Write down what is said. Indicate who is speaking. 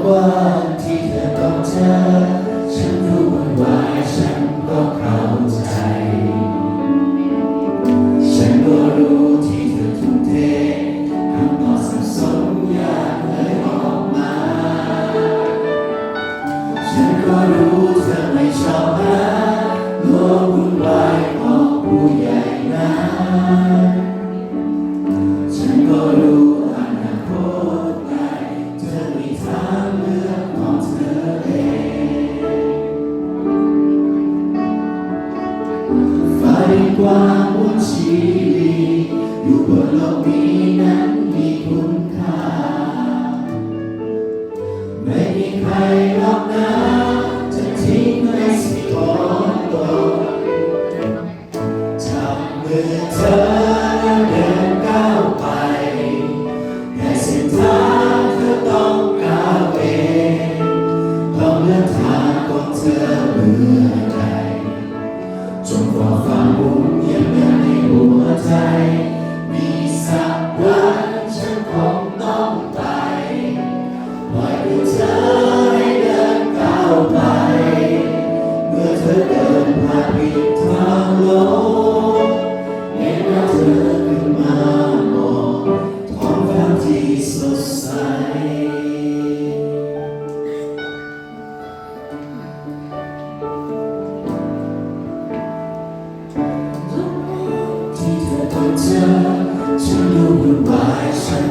Speaker 1: กว้างที่เธอต้องเจอฉันรู้วุ่นวายฉันก็เข้าใจฉันก็รู้ที่เธอทุ่มเทคำตอบสับสนอยากเลยออกมาฉันก็รู้เธอไม่ชอบหาโลกวุ่นวายของผู้ใหญ่นะฉันก็รู้อนาคตไกลเธอมีทางเลือกของเธอเองฟ้าดีกว่ามุนชีวิตอยู่บนโลกนี้นั้นมีคุณค่าไม่มีใครหรอกนะจะทิ้งให้สิ่งของตกจับมือเธอแล้วเดินก้าวไปในเส้นทางเธอต้องก้าวเองต้องเลือกทางของเธอเมื่อใดจงฝ่าฟันมุ่งยังเดินในหัวใจมีสักวันฉันคงต้องไปปล่อยมือเธอให้เดินก้าวไปเมื่อเธอเดินผ่านผิดทางลงเห็นว่าเธอขึ้นมามองท้องฟ้าที่สดใสที่เธอต้องเจอฉันรู้วุ่นวายฉัน